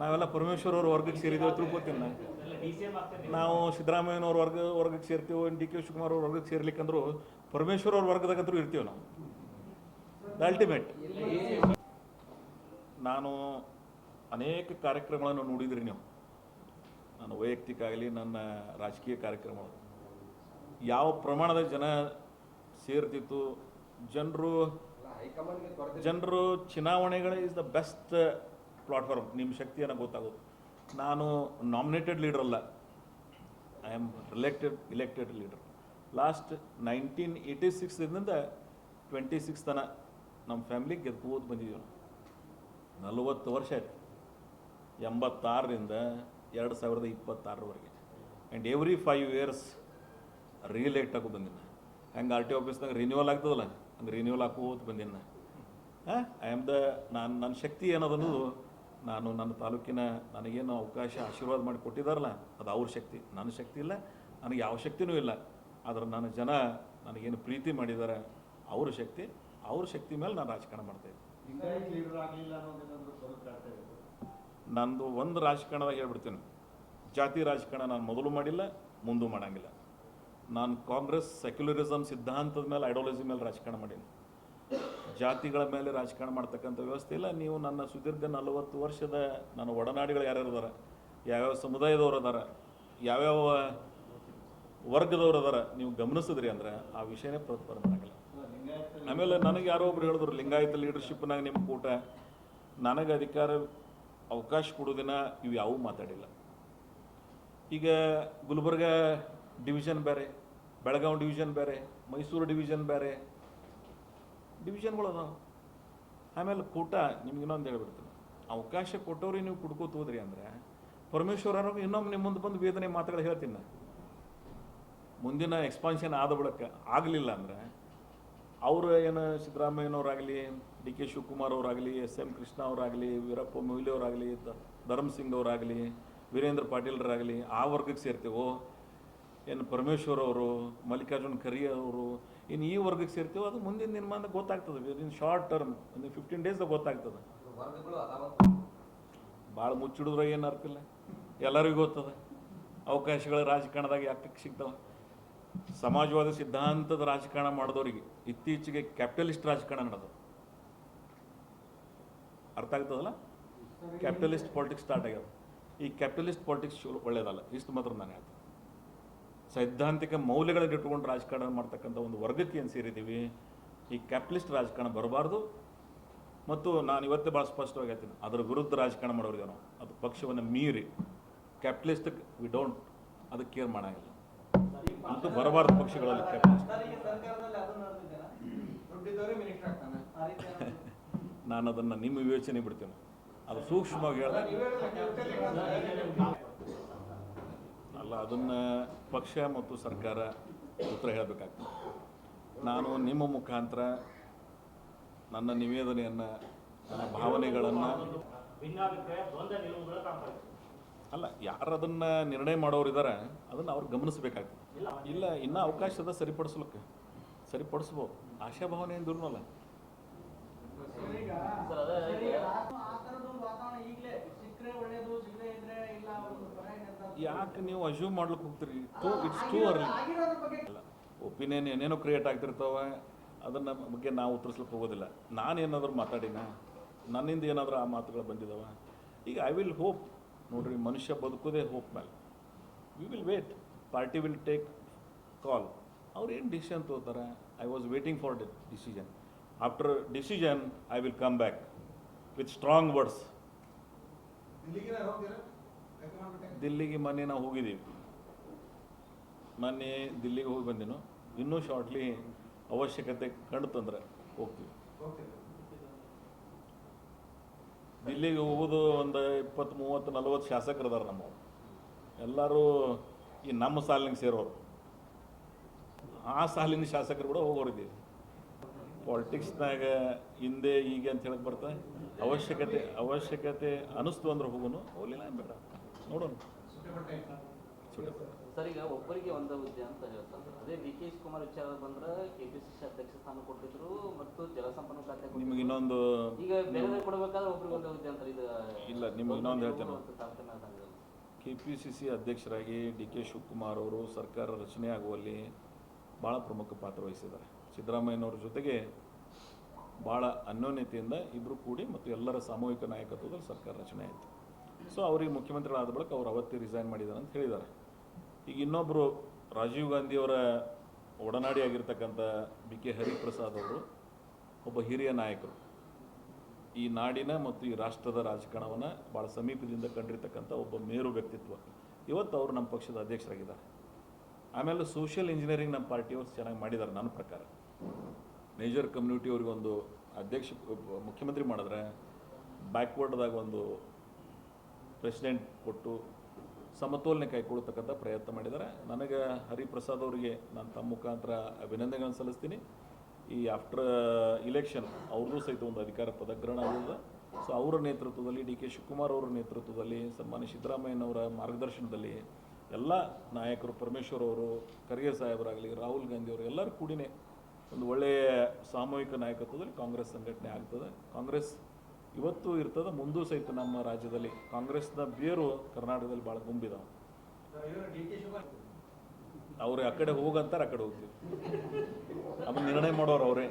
ನಾವೆಲ್ಲ ಪರಮೇಶ್ವರ್ ಅವ್ರ ವರ್ಗಕ್ಕೆ ಸೇರಿದ್ದೇವೆ ತಿಳ್ಕೊತೀನಿ ನಾನು. ನಾವು ಸಿದ್ದರಾಮಯ್ಯನವ್ರ ವರ್ಗಕ್ಕೆ ಸೇರ್ತೀವಿ, ಡಿ ಕೆ ಶಿವಕುಮಾರ್ ಅವ್ರ ವರ್ಗಕ್ಕೆ ಸೇರ್ಲಿಕ್ಕಂದ್ರೂ ಪರಮೇಶ್ವರ್ ಅವ್ರ ವರ್ಗದಾಗಂತರೂ ಇರ್ತೀವಿ ನಾವು. ಅಲ್ಟಿಮೇಟ್ ನಾನು ಅನೇಕ ಕಾರ್ಯಕ್ರಮಗಳನ್ನು ನೋಡಿದ್ರಿ ನೀವು, ನನ್ನ ವೈಯಕ್ತಿಕ ಆಗಲಿ ನನ್ನ ರಾಜಕೀಯ ಕಾರ್ಯಕ್ರಮಗಳು ಯಾವ ಪ್ರಮಾಣದ ಜನ ಸೇರ್ತಿತ್ತು. ಜನರು ಚುನಾವಣೆಗಳೇ ಇಸ್ ದ ಬೆಸ್ಟ್ ಪ್ಲಾಟ್ಫಾರ್ಮ್. ನಿಮ್ಮ ಶಕ್ತಿಯನ್ನು ಗೊತ್ತಾಗೋದು. ನಾನು ನಾಮಿನೇಟೆಡ್ ಲೀಡರ್ ಅಲ್ಲ, I am elected leader. Last 1986ದಿಂದ 26 ತನಕ ನಮ್ಮ ಫ್ಯಾಮಿಲಿ ಗೆದ್ಕೋದು ಬಂದಿದ್ದೀವಿ ನಾವು. 40 ವರ್ಷ ಆಯ್ತು, 86ರಿಂದ 2026ರವರೆಗೆ. ಆ್ಯಂಡ್ ಎವ್ರಿ 5 years ರಿಎಲೆಕ್ಟ್ ಆಗೋ ಬಂದಿನ. ಹೆಂಗೆ RTO ಆಫೀಸ್ನಾಗ ರಿನ್ಯೂವಲ್ ಆಗ್ತದಲ್ಲ, ಹಂಗೆ ರಿನ್ಯೂವಲ್ ಹಾಕೋದು ಬಂದಿನ. ಐ ಆಮ್ ನನ್ನ ಶಕ್ತಿ ಏನದನ್ನೋದು, ನಾನು ನನ್ನ ತಾಲೂಕಿನ ನನಗೇನು ಅವಕಾಶ ಆಶೀರ್ವಾದ ಮಾಡಿ ಕೊಟ್ಟಿದ್ದಾರಲ್ಲ, ಅದು ಅವ್ರ ಶಕ್ತಿ. ನನ್ನ ಶಕ್ತಿ ಇಲ್ಲ, ನನಗೆ ಯಾವ ಶಕ್ತಿನೂ ಇಲ್ಲ. ಆದ್ರೆ ನನ್ನ ಜನ ನನಗೇನು ಪ್ರೀತಿ ಮಾಡಿದ್ದಾರೆ, ಅವ್ರ ಶಕ್ತಿ ಮೇಲೆ ನಾನು ರಾಜಕಾರಣ ಮಾಡ್ತಾಯಿದ್ದೆ. ನಂದು ಒಂದು ರಾಜಕಾರಣದಾಗ ಹೇಳ್ಬಿಡ್ತೀನಿ, ಜಾತಿ ರಾಜಕಾರಣ ನಾನು ಮೊದಲು ಮಾಡಿಲ್ಲ, ಮುಂದೂ ಮಾಡೋಂಗಿಲ್ಲ. ನಾನು ಕಾಂಗ್ರೆಸ್ ಸೆಕ್ಯುಲರಿಸಮ್ ಸಿದ್ಧಾಂತದ ಮೇಲೆ, ಐಡಿಯಾಲಜಿ ಮೇಲೆ ರಾಜಕಾರಣ ಮಾಡೀನಿ. ಜಾತಿಗಳ ಮೇಲೆ ರಾಜಕಾರಣ ಮಾಡ್ತಕ್ಕಂಥ ವ್ಯವಸ್ಥೆ ಇಲ್ಲ. ನೀವು ನನ್ನ ಸುದೀರ್ಘ 40 ವರ್ಷದ ನನ್ನ ಒಡನಾಡಿಗಳು ಯಾರ್ಯಾರು ಅದಾರ, ಯಾವ್ಯಾವ ಸಮುದಾಯದವ್ರು ಅದಾರ, ಯಾವ್ಯಾವ ವರ್ಗದವ್ರು ಅದಾರ, ನೀವು ಗಮನಿಸಿದ್ರಿ ಅಂದ್ರೆ ಆ ವಿಷಯನೇ ಪ್ರತಿಪಾದನೆ ಆಗಿಲ್ಲ. ಆಮೇಲೆ ನನಗೆ ಯಾರೋ ಒಬ್ರು ಹೇಳಿದ್ರು, ಲಿಂಗಾಯತ ಲೀಡರ್ಶಿಪ್ನಾಗ ನಿಮ್ಮ ಕೂಟ ನನಗೆ ಅಧಿಕಾರ ಅವಕಾಶ ಕೊಡೋದಿನ ಇವು ಯಾವುವು ಮಾತಾಡಿಲ್ಲ. ಈಗ ಗುಲ್ಬರ್ಗ ಡಿವಿಷನ್ ಬೇರೆ, ಬೆಳಗಾವಿ ಡಿವಿಷನ್ ಬೇರೆ, ಮೈಸೂರು ಡಿವಿಷನ್ ಬೇರೆ, ಡಿವಿಷನ್ಗಳು ಅದಾವೆ. ಆಮೇಲೆ ಕೂಟ ನಿಮ್ಗೆ ಇನ್ನೊಂದು ಹೇಳ್ಬಿಡ್ತೀನಿ, ಅವಕಾಶ ಕೊಟ್ಟವ್ರಿಗೆ ನೀವು ಕುಡ್ಕೋತ ಹೋದ್ರಿ ಅಂದರೆ ಪರಮೇಶ್ವರವ್ರಿಗೆ ಇನ್ನೊಮ್ಮೆ ನಿಮ್ಮ ಮುಂದೆ ಬಂದು ವೇದನೆ ಮಾತುಗಳು ಹೇಳ್ತೀನಿ ನಾನು. ಮುಂದಿನ ಎಕ್ಸ್ಪಾನ್ಷನ್ ಆದ ಬಳಿಕ ಆಗಲಿಲ್ಲ ಅಂದರೆ ಅವರು ಏನು ಸಿದ್ದರಾಮಯ್ಯನವರಾಗಲಿ, ಡಿ ಕೆ ಶಿವಕುಮಾರ್ ಅವರಾಗಲಿ, ಎಸ್ ಎಂ ಕೃಷ್ಣ ಅವರಾಗಲಿ, ವೀರಪ್ಪ ಮೊಯ್ಲಿ ಅವರಾಗಲಿ, ಧರ್ಮ್ ಸಿಂಗ್ ಅವರಾಗಲಿ, ವೀರೇಂದ್ರ ಪಾಟೀಲ್ರಾಗಲಿ ಆ ವರ್ಗಕ್ಕೆ ಸೇರ್ತೀವೋ, ಏನು ಪರಮೇಶ್ವರ್ ಅವರು, ಮಲ್ಲಿಕಾರ್ಜುನ್ ಖರ್ಗೆ ಅವರು ಇನ್ನು ಈ ವರ್ಗಕ್ಕೆ ಸೇರ್ತೀವೋ, ಅದು ಮುಂದಿನ ದಿನಮಾನ ಗೊತ್ತಾಗ್ತದೆ. ಇನ್ ಶಾರ್ಟ್ ಟರ್ಮ್ ಒಂದು 15 ಡೇಸ್ದಾಗ ಗೊತ್ತಾಗ್ತದೆ. ಭಾಳ ಮುಚ್ಚಿಡಿದ್ರೆ ಏನು ಅರ್ಥ ಎಲ್ಲರಿಗೂ ಗೊತ್ತದ ಅವಕಾಶಗಳು ರಾಜಕಾರಣದಾಗ ಯಾಕೆ ಸಿಗ್ತಾವೆ. ಸಮಾಜವಾದ ಸಿದ್ಧಾಂತದ ರಾಜಕಾರಣ ಮಾಡಿದವರಿಗೆ ಇತ್ತೀಚೆಗೆ ಕ್ಯಾಪಿಟಲಿಸ್ಟ್ ರಾಜಕಾರಣ ನಡೆದು ಅರ್ಥ ಆಗ್ತದಲ್ಲ. ಕ್ಯಾಪಿಟಲಿಸ್ಟ್ ಪಾಲಿಟಿಕ್ಸ್ ಸ್ಟಾರ್ಟ್ ಆಗ್ಯದ. ಈ ಕ್ಯಾಪಿಟಲಿಸ್ಟ್ ಪಾಲಿಟಿಕ್ಸ್ ಒಳ್ಳೇದಲ್ಲ, ಇಷ್ಟು ಮಾತ್ರ ನಾನು ಹೇಳ್ತೀನಿ. ಸೈದ್ಧಾಂತಿಕ ಮೌಲ್ಯಗಳನ್ನು ಇಟ್ಟುಕೊಂಡು ರಾಜಕಾರಣ ಮಾಡ್ತಕ್ಕಂಥ ಒಂದು ವರ್ಗಕ್ಕೆ ಏನು ಸೇರಿದ್ದೀವಿ, ಈ ಕ್ಯಾಪಿಟಲಿಸ್ಟ್ ರಾಜಕಾರಣ ಬರಬಾರ್ದು. ಮತ್ತು ನಾನು ಇವತ್ತೇ ಭಾಳ ಸ್ಪಷ್ಟವಾಗಿ ಹೇಳ್ತೀನಿ, ಅದರ ವಿರುದ್ಧ ರಾಜಕಾರಣ ಮಾಡೋರಿಗೆ ನಾವು ಅದು ಪಕ್ಷವನ್ನು ಮೀರಿ ಕ್ಯಾಪಿಟಲಿಸ್ಟ್ ವಿ ಡೋಂಟ್ ಅದಕ್ಕೆ ಕೇರ್ ಮಾಡೋಂಗಿಲ್ಲ. ಅಂತೂ ಬರಬಾರ್ದು ಪಕ್ಷಗಳಲ್ಲಿ ಕ್ಯಾಪಿಟಲಿಸ್ಟ್. ನಾನು ಅದನ್ನು ನಿಮ್ಮ ವಿವೇಚನೆ ಬಿಡ್ತೇನೆ, ಅದು ಸೂಕ್ಷ್ಮವಾಗಿ ಹೇಳಿದೆ ಅಲ್ಲ, ಅದನ್ನು ಪಕ್ಷ ಮತ್ತು ಸರ್ಕಾರ ಉತ್ತರ ಹೇಳಬೇಕಾಗ್ತದೆ. ನಾನು ನಿಮ್ಮ ಮುಖಾಂತರ ನನ್ನ ನಿವೇದನೆಯನ್ನು, ನನ್ನ ಭಾವನೆಗಳನ್ನು ಅಲ್ಲ, ಯಾರು ಅದನ್ನು ನಿರ್ಣಯ ಮಾಡೋರು ಇದ್ದಾರೆ ಅದನ್ನು ಅವ್ರು ಗಮನಿಸಬೇಕಾಗ್ತದೆ. ಇಲ್ಲ, ಇನ್ನೂ ಅವಕಾಶದ ಸರಿಪಡಿಸ್ಲಿಕ್ಕೆ ಸರಿಪಡಿಸ್ಬೋದು. ಆಶಾಭಾವನೆ ಏನು ದೂರನಲ್ಲ. ಯಾಕೆ ನೀವು ಅಜ್ಯೂಮ್ ಮಾಡ್ಲಿಕ್ಕೆ ಹೋಗ್ತೀರಿ? It's too early. ಅಲ್ಲ, ಒಪಿನಿಯನ್ ಏನೇನೋ ಕ್ರಿಯೇಟ್ ಆಗ್ತಿರ್ತಾವೆ, ಅದನ್ನ ಬಗ್ಗೆ ನಾವು ಉತ್ತರಿಸ್ಲಿಕ್ಕೆ ಹೋಗೋದಿಲ್ಲ. ನಾನೇನಾದರೂ ಮಾತಾಡಿನ, ನನ್ನಿಂದ ಏನಾದರೂ ಆ ಮಾತುಗಳು ಬಂದಿದ್ದಾವೆ. ಈಗ ಐ ವಿಲ್ ಹೋಪ್, ನೋಡ್ರಿ, ಮನುಷ್ಯ ಬದುಕೋದೇ ಹೋಪ್ ಮೇಲೆ. We will wait, party will take call. ಅವ್ರು ಏನು ಡಿಸಿಷನ್ ತಗೋತಾರೆ. I was waiting for decision. After decision I will come back with strong words. ದಿಲ್ಲಿಗೆ ಮೊನ್ನೆ ನಾವು ಹೋಗಿದ್ದೀವಿ, ಮೊನ್ನೆ ದಿಲ್ಲಿಗೆ ಹೋಗಿ ಬಂದಿನೋ. ಇನ್ನೂ ಶಾರ್ಟ್ಲಿ ಅವಶ್ಯಕತೆ ಕಂಡುತಂದ್ರೆ ಹೋಗ್ತೀವಿ. ದಿಲ್ಲಿಗೆ ಹೋಗೋದು ಒಂದು 20, 30, 40 ಶಾಸಕರು ಅದಾರ ನಮ್ಮವ್ರು. ಎಲ್ಲರೂ ಈ ನಮ್ಮ ಸಾಲಿನಿಗೆ ಸೇರೋರು, ಆ ಸಾಲಿನ ಶಾಸಕರು ಕೂಡ ಹೋಗೋರಿದ್ದೀವಿ. ಪಾಲಿಟಿಕ್ಸ್ನಾಗ ಹಿಂದೆ ಈಗ ಅಂತ ಹೇಳಕ್ಕೆ ಬರ್ತದೆ. ಅವಶ್ಯಕತೆ ಅನ್ನಿಸ್ತು ಅಂದ್ರೆ ಹೋಗೋನು, ಹೋಗಲಿಲ್ಲ ಬೇಡ, ನೋಡೋಣ. ಸರ್, ಈಗ ಒಬ್ಬರಿಗೆ ಒಂದು ಹುದ್ದೆ ಅಂತ ಹೇಳ್ತಾರೆ. ಅದೇ ಡಿ ಕೆ ಶಿವಕುಮಾರ್ ವಿಚಾರ ಬಂದ್ರೆ ಕೆಪಿಸಿಸಿ ಅಧ್ಯಕ್ಷ ಸ್ಥಾನ ಕೊಟ್ಟಿದ್ರು ಮತ್ತು ಜಲಸಂಪನ್ಮೂಲ ಖಾತೆ ನಿಮಗೆ ಇನ್ನೊಂದು ಈಗ ಬೇರೆ ಕೊಡಬೇಕಾದ್ರೆ ಒಬ್ಬರಿಗೆ ಒಂದು ಹುದ್ದೆ ಅಂತಾರೆ. ಇದು ಇಲ್ಲ, ನಿಮಗೆ ಇನ್ನೊಂದು ಹೇಳ್ತೇನೆ. KPCC ಅಧ್ಯಕ್ಷರಾಗಿ ಡಿ ಕೆ ಶಿವಕುಮಾರ್ ಅವರು ಸರ್ಕಾರ ರಚನೆ ಆಗುವಲ್ಲಿ ಭಾಳ ಪ್ರಮುಖ ಪಾತ್ರ ವಹಿಸಿದ್ದಾರೆ. ಸಿದ್ದರಾಮಯ್ಯನವ್ರ ಜೊತೆಗೆ ಭಾಳ ಅನ್ಯೋನ್ಯತೆಯಿಂದ ಇಬ್ಬರು ಕೂಡಿ ಮತ್ತು ಎಲ್ಲರ ಸಾಮೂಹಿಕ ನಾಯಕತ್ವದಲ್ಲಿ ಸರ್ಕಾರ ರಚನೆ ಆಯಿತು. ಸೊ ಅವ್ರಿಗೆ ಮುಖ್ಯಮಂತ್ರಿಗಳಾದ ಬಳಿಕ ಅವ್ರು ಅವತ್ತೇ ರಿಸೈನ್ ಮಾಡಿದ್ದಾರೆ ಅಂತ ಹೇಳಿದ್ದಾರೆ. ಈಗ ಇನ್ನೊಬ್ಬರು ರಾಜೀವ್ ಗಾಂಧಿಯವರ ಒಡನಾಡಿ ಆಗಿರ್ತಕ್ಕಂಥ BK ಹರಿಪ್ರಸಾದ್ ಅವರು ಒಬ್ಬ ಹಿರಿಯ ನಾಯಕರು. ಈ ನಾಡಿನ ಮತ್ತು ಈ ರಾಷ್ಟ್ರದ ರಾಜಕಾರಣವನ್ನು ಭಾಳ ಸಮೀಪದಿಂದ ಕಂಡಿರ್ತಕ್ಕಂಥ ಒಬ್ಬ ಮೇರು ವ್ಯಕ್ತಿತ್ವ. ಇವತ್ತು ಅವರು ನಮ್ಮ ಪಕ್ಷದ ಅಧ್ಯಕ್ಷರಾಗಿದ್ದಾರೆ. ಆಮೇಲೆ ಸೋಷಿಯಲ್ ಇಂಜಿನಿಯರಿಂಗ್ ನಮ್ಮ ಪಾರ್ಟಿಯವರು ಚೆನ್ನಾಗಿ ಮಾಡಿದ್ದಾರೆ. ನನ್ನ ಪ್ರಕಾರ ಮೇಜರ್ ಕಮ್ಯುನಿಟಿ ಅವ್ರಿಗೆ ಒಂದು ಮುಖ್ಯಮಂತ್ರಿ ಮಾಡಿದ್ರೆ ಬ್ಯಾಕ್ವರ್ಡ್ದಾಗ ಒಂದು ಪ್ರೆಸಿಡೆಂಟ್ ಕೊಟ್ಟು ಸಮತೋಲನೆ ಕೈಗೊಳ್ಳತಕ್ಕಂಥ ಪ್ರಯತ್ನ ಮಾಡಿದ್ದಾರೆ. ನನಗೆ ಹರಿಪ್ರಸಾದ್ ಅವರಿಗೆ ನಾನು ತಮ್ಮ ಮುಖಾಂತರ ಅಭಿನಂದನೆಗಳನ್ನು ಸಲ್ಲಿಸ್ತೀನಿ. ಈ ಆಫ್ಟರ್ ಇಲೆಕ್ಷನ್ ಅವ್ರದ್ದು ಸಹಿತ ಒಂದು ಅಧಿಕಾರ ಪದಗ್ರಹಣ ಆಗಿದೆ. ಸೊ ಅವರ ನೇತೃತ್ವದಲ್ಲಿ, ಡಿ ಕೆ ಶಿವಕುಮಾರ್ ಅವರ ನೇತೃತ್ವದಲ್ಲಿ, ಸನ್ಮಾನ್ಯ ಸಿದ್ದರಾಮಯ್ಯನವರ ಮಾರ್ಗದರ್ಶನದಲ್ಲಿ ಎಲ್ಲ ನಾಯಕರು, ಪರಮೇಶ್ವರ್ ಅವರು, ಖರ್ಗೆ ಸಾಹೇಬರಾಗಲಿ, ರಾಹುಲ್ ಗಾಂಧಿ ಅವರು ಎಲ್ಲರೂ ಕೂಡಿನೇ ಒಂದು ಒಳ್ಳೆಯ ಸಾಮೂಹಿಕ ನಾಯಕತ್ವದಲ್ಲಿ ಕಾಂಗ್ರೆಸ್ ಸಂಘಟನೆ ಆಗ್ತದೆ. ಕಾಂಗ್ರೆಸ್ ಇವತ್ತು ಇರ್ತದೆ, ಮುಂದೂ ಸಹಿತ ನಮ್ಮ ರಾಜ್ಯದಲ್ಲಿ ಕಾಂಗ್ರೆಸ್ನ ಬೇರು ಕರ್ನಾಟಕದಲ್ಲಿ ಭಾಳ ಗುಂಬಿದಾವೆ. ಅವ್ರು ಆ ಕಡೆ ಹೋಗಂತಾರೆ, ಆ ಕಡೆ ಹೋಗ್ತೀವಿ. ಅದನ್ನ ನಿರ್ಣಯ ಮಾಡೋರು ಅವರೇ.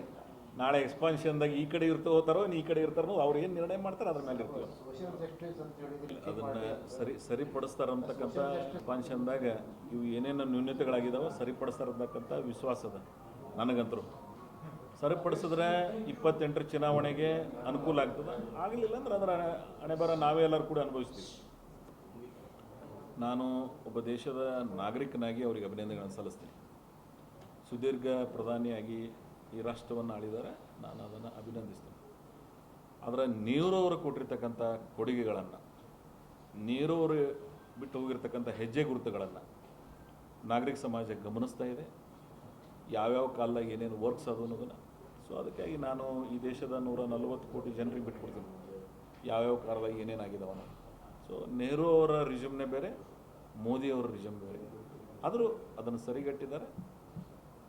ನಾಳೆ ಎಕ್ಸ್ಪಾನ್ಷನ್ದಾಗ ಈ ಕಡೆ ಹೋಗ್ತಾರೋ ಈ ಕಡೆ ಇರ್ತಾರೋ, ಅವ್ರು ಏನು ನಿರ್ಣಯ ಮಾಡ್ತಾರೆ ಅದ್ರ ಮೇಲೆ ಇರ್ತೀವಿ. ಅದನ್ನು ಸರಿಪಡಿಸ್ತಾರಂತಕ್ಕಂಥ ಎಕ್ಸ್ಪಾನ್ಷನ್ದಾಗ ಇವು ಏನೇನು ನ್ಯೂನತೆಗಳಾಗಿದ್ದಾವೆ ಸರಿಪಡಿಸ್ತಾರಂತಕ್ಕಂಥ ವಿಶ್ವಾಸ ಅದ ನನಗಂತರೂ. ಸರಿಪಡಿಸಿದ್ರೆ 28ರ ಚುನಾವಣೆಗೆ ಅನುಕೂಲ ಆಗ್ತದೆ. ಆಗಲಿಲ್ಲ ಅಂದ್ರೆ ಅದರ ಹಣೆ ಬರ ನಾವೇ ಎಲ್ಲರೂ ಕೂಡ ಅನುಭವಿಸ್ತೀವಿ. ನಾನು ಒಬ್ಬ ದೇಶದ ನಾಗರಿಕನಾಗಿ ಅವರಿಗೆ ಅಭಿನಂದನೆಗಳನ್ನು ಸಲ್ಲಿಸ್ತೀನಿ. ಸುದೀರ್ಘ ಪ್ರಧಾನಿಯಾಗಿ ಈ ರಾಷ್ಟ್ರವನ್ನು ಆಳಿದ್ದಾರೆ, ನಾನು ಅದನ್ನು ಅಭಿನಂದಿಸ್ತೀನಿ. ಆದರೆ ನೆಹರು ಅವರು ಕೊಟ್ಟಿರ್ತಕ್ಕಂಥ ಕೊಡುಗೆಗಳನ್ನು, ನೆಹರು ಅವರು ಬಿಟ್ಟು ಹೋಗಿರ್ತಕ್ಕಂಥ ಹೆಜ್ಜೆ ಗುರುತುಗಳನ್ನು ನಾಗರಿಕ ಸಮಾಜ ಗಮನಿಸ್ತಾ ಇದೆ. ಯಾವ್ಯಾವ ಕಾಲದಾಗ ಏನೇನು ವರ್ಕ್ಸ್ ಅದು ಅನ್ನೋದನ್ನು. ಸೊ ಅದಕ್ಕಾಗಿ ನಾನು ಈ ದೇಶದ 140 ಕೋಟಿ ಜನರಿಗೆ ಬಿಟ್ಕೊಡ್ತೀನಿ ಯಾವ್ಯಾವ ಕಾಲದಾಗ ಏನೇನಾಗಿದ್ದಾವನ್ನ. ಸೊ ನೆಹರು ಅವರ ರಿಜ್ಯೂಮ್ನೇ ಬೇರೆ, ಮೋದಿ ಅವರ ರಿಜ್ಯೂಮ್ ಬೇರೆ. ಆದರೂ ಅದನ್ನು ಸರಿಗಟ್ಟಿದ್ದಾರೆ.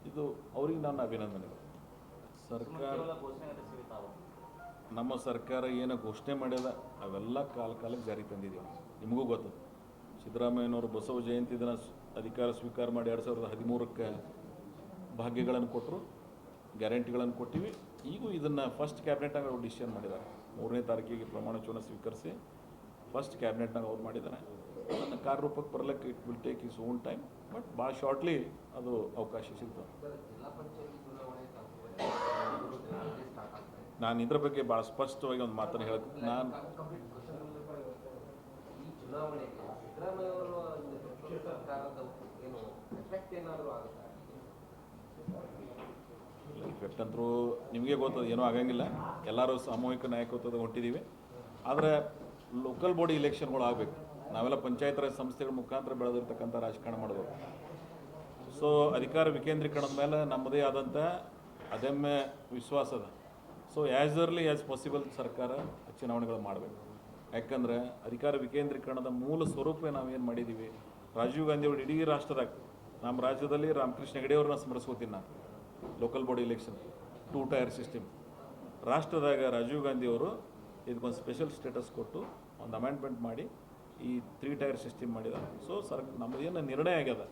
ಇದು ಅವರಿಗೆ ನನ್ನ ಅಭಿನಂದನೆಗಳು. ಸರ್ಕಾರ, ನಮ್ಮ ಸರ್ಕಾರ ಏನು ಘೋಷಣೆ ಮಾಡ್ಯದ ಅವೆಲ್ಲ ಕಾಲಕ್ಕೆ ಜಾರಿಗೆ ತಂದಿದ್ದೀವಿ. ನಿಮಗೂ ಗೊತ್ತು, ಸಿದ್ದರಾಮಯ್ಯನವರು ಬಸವ ಜಯಂತಿ ದಿನ ಅಧಿಕಾರ ಸ್ವೀಕಾರ ಮಾಡಿ 2013ಕ್ಕೆ ಭಾಗ್ಯಗಳನ್ನು ಕೊಟ್ಟರು, ಗ್ಯಾರಂಟಿಗಳನ್ನು ಕೊಟ್ಟಿವಿ. ಈಗೂ ಇದನ್ನು ಫಸ್ಟ್ ಕ್ಯಾಬಿನೆಟ್ನಾಗ ಅವರು ಡಿಸಿಷನ್ ಮಾಡಿದ್ದಾರೆ. 3ನೇ ತಾರೀಕಿಗೆ ಪ್ರಮಾಣ ವಚನ ಸ್ವೀಕರಿಸಿ ಫಸ್ಟ್ ಕ್ಯಾಬಿನೆಟ್ನಾಗ ಅವ್ರು ಮಾಡಿದ್ದಾರೆ. ಅದನ್ನು ಕಾರ್ಯರೂಪಕ್ಕೆ ಬರಲಿಕ್ಕೆ it will take is own time, but ಭಾಳ ಶಾರ್ಟ್ಲಿ ಅದು ಅವಕಾಶ ಸಿಗ್ತದೆ. ನಾನು ಇದ್ರ ಬಗ್ಗೆ ಭಾಳ ಸ್ಪಷ್ಟವಾಗಿ ಒಂದು ಮಾತನ್ನು ಹೇಳಕ್ಕೆ ನಾನು ಇಫೆಕ್ಟ್ ಅಂತರೂ ನಿಮಗೆ ಗೊತ್ತದ, ಏನೂ ಆಗಂಗಿಲ್ಲ. ಎಲ್ಲರೂ ಸಾಮೂಹಿಕ ನಾಯಕತ್ವದ ಹೊಂಟಿದ್ದೀವಿ. ಆದರೆ ಲೋಕಲ್ ಬಾಡಿ ಇಲೆಕ್ಷನ್ಗಳು ಆಗಬೇಕು. ನಾವೆಲ್ಲ ಪಂಚಾಯತ್ ರಾಜ್ ಸಂಸ್ಥೆಗಳ ಮುಖಾಂತರ ಬೆಳೆದಿರ್ತಕ್ಕಂಥ ರಾಜಕಾರಣ ಮಾಡಬೇಕು. ಸೊ ಅಧಿಕಾರ ವಿಕೇಂದ್ರೀಕರಣದ ಮೇಲೆ ನಮ್ಮದೇ ಆದಂಥ ಅದಮ್ಯ ವಿಶ್ವಾಸ ಅದ. So as early as possible ಸರ್ಕಾರ ಚುನಾವಣೆಗಳು ಮಾಡಬೇಕು. ಯಾಕಂದರೆ ಅಧಿಕಾರ ವಿಕೇಂದ್ರೀಕರಣದ ಮೂಲ ಸ್ವರೂಪ ನಾವೇನು ಮಾಡಿದ್ದೀವಿ, ರಾಜೀವ್ ಗಾಂಧಿ ಅವರು ಇಡೀ ರಾಷ್ಟ್ರದಾಗ, ನಮ್ಮ ರಾಜ್ಯದಲ್ಲಿ ರಾಮಕೃಷ್ಣ ಹೆಗಡೆ ಅವ್ರನ್ನ ಸ್ಮರಿಸ್ಕೋತೀನಿ ನಾನು. Local body election 2 tier system ರಾಷ್ಟ್ರದಾಗ ರಾಜೀವ್ ಗಾಂಧಿ ಅವರು ಇದಕ್ಕೊಂದು ಸ್ಪೆಷಲ್ ಸ್ಟೇಟಸ್ ಕೊಟ್ಟು ಒಂದು ಅಮೆಂಡ್ಮೆಂಟ್ ಮಾಡಿ ಈ 3 ಟೈರ್ ಸಿಸ್ಟಮ್ ಮಾಡಿದ್ದಾರೆ. ಸೊ ನಮ್ಮದೇನು ನಿರ್ಣಯ ಆಗ್ಯದ,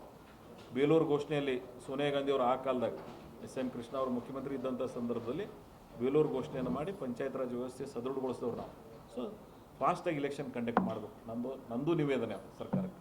ಬೇಲೂರು ಘೋಷಣೆಯಲ್ಲಿ ಸೋನಿಯಾ ಗಾಂಧಿ ಅವರು ಆ ಕಾಲದಾಗ SM ಕೃಷ್ಣ ಅವರು ಮುಖ್ಯಮಂತ್ರಿ ಇದ್ದಂಥ ಸಂದರ್ಭದಲ್ಲಿ ಬೇಲೂರು ಘೋಷಣೆಯನ್ನು ಮಾಡಿ ಪಂಚಾಯತ್ ರಾಜ್ ವ್ಯವಸ್ಥೆ ಸದೃಢಗೊಳಿಸಿದವ್ರು ನಾವು. ಸೊ ಫಾಸ್ಟಾಗಿ ಇಲೆಕ್ಷನ್ ಕಂಡಕ್ಟ್ ಮಾಡಬೇಕು, ನಂದು ನಿವೇದನೆ ಸರ್ಕಾರಕ್ಕೆ.